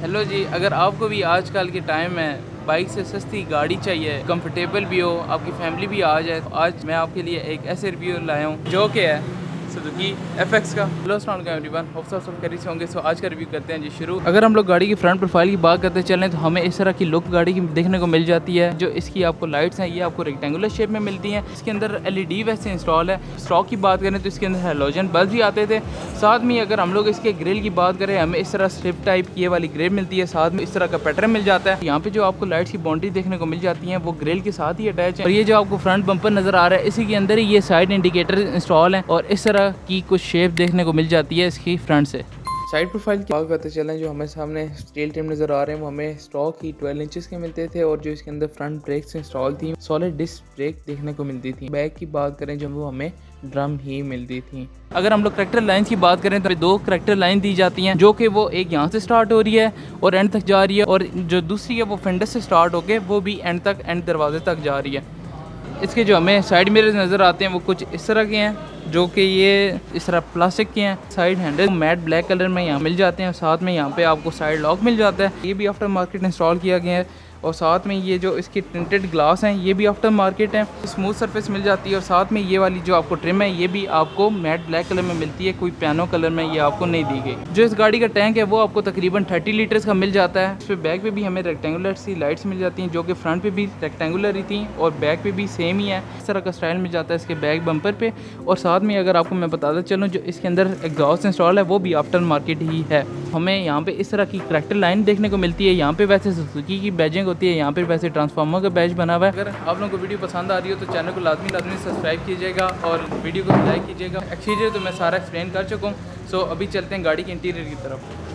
Hello जी, अगर आपको भी आजकल के टाइम में बाइक से सस्ती गाड़ी चाहिए, कंफर्टेबल भी हो, आपकी फैमिली भी आ जाए, तो आज मैं आपके लिए एक ऐसे रिव्यू लाया हूँ जो कि है सुजुकी FX का। हेलो अस्सलाम वालेकुम एवरीवन, होप सब खैरियत से होंगे। सो आज का रिव्यू करते हैं जी शुरू। अगर हम लोग गाड़ी की फ्रंट प्रोफाइल की बात करते चलें तो हमें इस तरह की लुक गाड़ी की देखने को मिल जाती है। जो इसकी आपको लाइट्स हैं ये आपको रेक्टेंगुलर शेप में मिलती हैं। इसके अंदर LED वैसे इंस्टॉल है। स्टॉक की बात करें तो इसके अंदर हेलोजन बल्ब भी आते थे। साथ में अगर हम लोग इसके ग्रिल की बात करें, हमें इस तरह स्ट्रिप टाइप की ये वाली ग्रिल मिलती है। साथ में इस तरह का पैटर्न मिल जाता है। यहाँ पे जो आपको लाइट्स की बाउंड्री देखने को मिल जाती है वो ग्रिल के साथ ही अटैच है। और ये जो आपको फ्रंट बम्पर नजर आ रहा है, इसी के अंदर ही ये साइड इंडिकेटर इंस्टॉल है और इस तरह की कुछ शेप देखने को मिल जाती है इसकी फ्रंट से। साइड प्रोफाइल की बात करते चलें, जो हमें सामने स्टील ट्रिम नज़र आ रहे हैं वो हमें स्टॉक ही 12 इंचेस के मिलते थे। और जो इसके अंदर फ्रंट ब्रेक्स इंस्टॉल थी, सॉलिड डिस्क ब्रेक देखने को मिलती थी। बैक की बात करें जब वो हमें ड्रम ही मिलती थी। अगर हम लोग करैक्टर लाइंस की बात करें तो 2 करैक्टर लाइन दी जाती हैं, जो कि वो एक यहाँ से स्टार्ट हो रही है और एंड तक जा रही है, और जो दूसरी है वो फेंडर से स्टार्ट होकर वो भी एंड दरवाजे तक जा रही है। इसके जो हमें साइड मिरर्स नज़र आते हैं वो कुछ इस तरह के हैं, जो कि ये इस तरह प्लास्टिक के हैं। Side handle matte black colour में यहाँ मिल जाते हैं। साथ में यहाँ पे आपको साइड लॉक मिल जाता है, ये भी आफ्टर मार्केट इंस्टॉल किया गया है। और साथ में ये जो इसकी टिंटेड ग्लास हैं ये भी आफ्टर मार्केट है। स्मूथ सरफेस मिल जाती है। और साथ में ये वाली जो आपको ट्रिम है ये भी आपको मैट ब्लैक कलर में मिलती है, कोई पियानो कलर में ये आपको नहीं दी गई। जो इस गाड़ी का टैंक है वो आपको तकरीबन 30 लीटर्स का मिल जाता है। इस पर बैक पे भी हमें रेक्टेंगुलर सी लाइट्स मिल जाती हैं, जो कि फ्रंट पे भी रेक्टेंगुलर ही थी और बैक पे भी सेम ही है। इस तरह का स्टाइल मिल जाता है इसके बैक बम्पर पे। और साथ में अगर आपको मैं बताता चलूँ, जो इसके अंदर एग्जॉस्ट इंस्टॉल है वो भी आफ्टर मार्केट ही है। हमें यहाँ पे इस तरह की करैक्टर लाइन देखने को मिलती है। यहाँ पे वैसे सुजुकी की बैजिंग होती है, यहाँ पे वैसे ट्रांसफार्मर का बैच बना हुआ है। अगर आप लोगों को वीडियो पसंद आ रही हो तो चैनल को लाजमी सब्सक्राइब कीजिएगा और वीडियो को लाइक कीजिएगा। एक्सटीरियर तो मैं सारा एक्सप्लेन कर चुका हूँ। सो अभी चलते हैं गाड़ी के इंटीरियर की तरफ।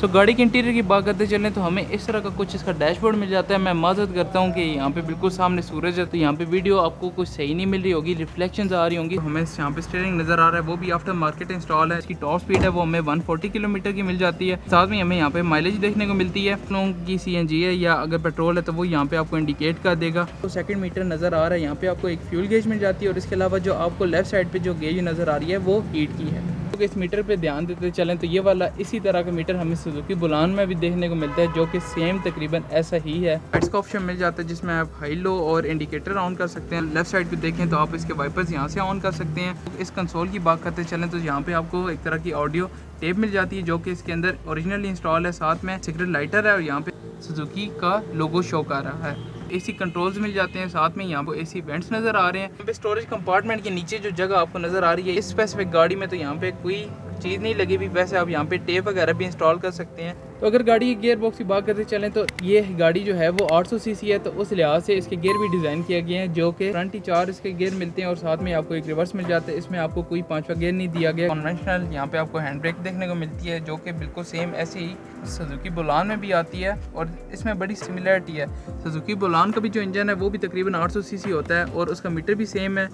गाड़ी के इंटीरियर की बात करते चलें तो हमें इस तरह का कुछ इसका डैशबोर्ड मिल जाता है। मैं माजरत करता हूँ कि यहाँ पे बिल्कुल सामने सूरज है तो यहाँ पे वीडियो आपको कुछ सही नहीं मिल रही होगी, रिफ्लेक्शंस आ रही होंगी। हमें यहाँ पे स्टीयरिंग नज़र आ रहा है, वो भी आफ्टर मार्केट इंस्टॉल है। इसकी टॉप स्पीड है वो हमें 140 किलोमीटर की मिल जाती है। साथ में हमें यहाँ पे माइलेज देखने को मिलती है। लोगों की CNG है या अगर पेट्रोल है तो वो यहाँ पे आपको इंडिकेट कर देगा। तो सेकंड मीटर नज़र आ रहा है, यहाँ पे आपको एक फ्यूल गेज मिल जाती है। और इसके अलावा जो आपको लेफ्ट साइड पे जो गेज नज़र आ रही है वो हीट की है। तो इस मीटर पे ध्यान देते चलें तो ये वाला इसी तरह का मीटर हमें सुजुकी बुलान में भी देखने को मिलता है, जो कि सेम तकरीबन ऐसा ही है। लाइट्स का ऑप्शन मिल जाता है जिसमें आप हाई लो और इंडिकेटर ऑन कर सकते हैं। लेफ्ट साइड पे देखें तो आप इसके वाइपर्स यहाँ से ऑन कर सकते हैं। तो इस कंसोल की बात करते चलें तो यहाँ पे आपको एक तरह की ऑडियो टेप मिल जाती है, जो कि इसके अंदर ओरिजिनली इंस्टॉल है। साथ में सिगरेट लाइटर है और यहाँ पे सुजुकी का लोगो शो कर रहा है। AC कंट्रोल्स मिल जाते हैं। साथ में यहाँ पे AC वेंट्स नज़र आ रहे हैं। यहाँ पे स्टोरेज कंपार्टमेंट के नीचे जो जगह आपको नज़र आ रही है इस स्पेसिफिक गाड़ी में तो यहाँ पे कोई चीज़ नहीं लगी हुई। वैसे आप यहाँ पे टेप वगैरह भी इंस्टॉल कर सकते हैं। तो अगर गाड़ी की गियर बॉक्स की बात करते चलें तो ये गाड़ी जो है वो 800 cc है, तो उस लिहाज से इसके गियर भी डिज़ाइन किया गया है, जो कि फ्रंट ही 4 इसके गियर मिलते हैं और साथ में आपको एक रिवर्स मिल जाता है। इसमें आपको कोई 5वां गियर नहीं दिया गया। कन्वेंशनल यहाँ पे आपको हैंड ब्रेक देखने को मिलती है, जो कि बिल्कुल सेम ऐसी ही सुजुकी बुलान में भी आती है और इसमें बड़ी सिमिलरिटी है। सुजुकी बुलान का भी जो इंजन है वो भी तकरीबन 800 cc होता है और उसका मीटर भी सेम है।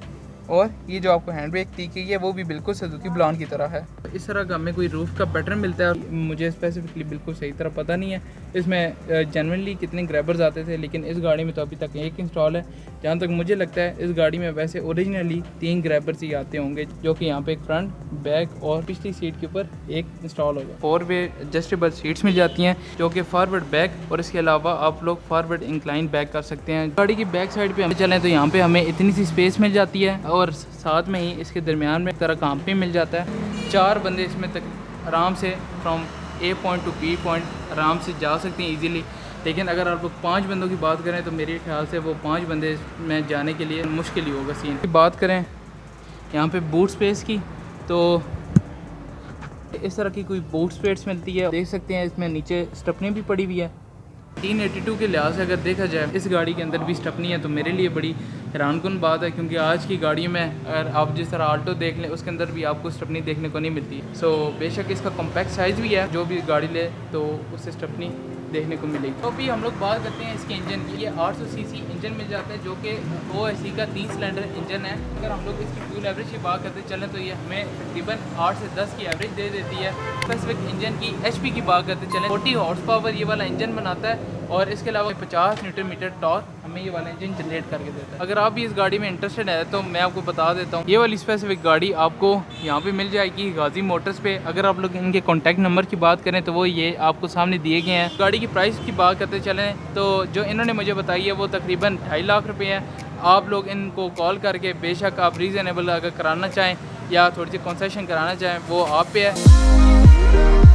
और ये जो आपको हैंड ब्रेक दी गई है वो भी बिल्कुल सुजुकी बुलान की तरह है। इस तरह का हमें कोई रूफ का पैटर्न मिलता है, मुझे स्पेसिफिकली बिल्कुल सही तरह पता नहीं है इसमें जनरली कितने ग्रैबर्स आते थे, लेकिन इस गाड़ी में तो अभी तक एक इंस्टॉल है। जहाँ तक मुझे लगता है इस गाड़ी में वैसे ओरिजिनली 3 ग्रैबर्स ही आते होंगे, जो कि यहाँ पे एक फ्रंट, बैक और पिछली सीट के ऊपर एक इंस्टॉल होगा। 4 वे एडजस्टेबल सीट्स मिल जाती हैं, जो कि फॉरवर्ड बैक और इसके अलावा आप लोग फॉरवर्ड इंक्लाइन बैक कर सकते हैं। गाड़ी की बैक साइड पे हम चलें तो यहाँ पे हमें इतनी सी स्पेस मिल जाती है और साथ में ही इसके दरमियान में एक तरह काम भी मिल जाता है। 4 बंदे इसमें तक आराम से from A point two B point आराम से जा सकते हैं ईजीली। लेकिन अगर आप लोग 5 बंदों की बात करें तो मेरे ख्याल से वो 5 बंदे में जाने के लिए मुश्किल ही होगा। सीन की बात करें यहाँ पे बूट स्पेस की, तो इस तरह की कोई बूट स्पेस मिलती है, देख सकते हैं इसमें नीचे स्टपनी भी पड़ी हुई है। 382 के लिहाज से अगर देखा जाए इस गाड़ी के अंदर भी स्टपनी है, तो मेरे लिए बड़ी हैरानकुन बात है, क्योंकि आज की गाड़ी में अगर आप जिस तरह आल्टो देख लें उसके अंदर भी आपको स्टपनी देखने को नहीं मिलती। बेशक इसका कॉम्पैक्ट साइज़ भी है, जो भी गाड़ी ले तो उससे स्टपनी देखने को मिलेगी। तो अभी हम लोग बात करते हैं इसके इंजन की। ये 800 cc इंजन मिल जाता है, जो कि OSE का 3 सिलेंडर इंजन है। अगर हम लोग इसकी फ्यूल एवरेज की बात करते चलें तो ये हमें तकरीबन 8 से 10 की एवरेज दे देती है। स्पेसिफिक इंजन की HP की बात करते चलें 40 हॉर्स पावर ये वाला इंजन बनाता है और इसके अलावा 50 न्यूटन मीटर टॉर्क हमें ये वाला इंजन जनरेट करके देता है। अगर आप भी इस गाड़ी में इंटरेस्टेड है तो मैं आपको बता देता हूँ, ये वाली स्पेसिफिक गाड़ी आपको यहाँ पे मिल जाएगी गाजी मोटर्स पे। अगर आप लोग इनके कॉन्टैक्ट नंबर की बात करें तो वो ये आपको सामने दिए गए हैं। गाड़ी की प्राइस की बात करते चलें तो जो इन्होंने मुझे बताई है वो तकरीबन 2.5 लाख रुपये है। आप लोग इनको कॉल करके बेशक आप रीज़नेबल अगर कराना चाहें या थोड़ी सी कंसेशन कराना चाहें वो आप पे है।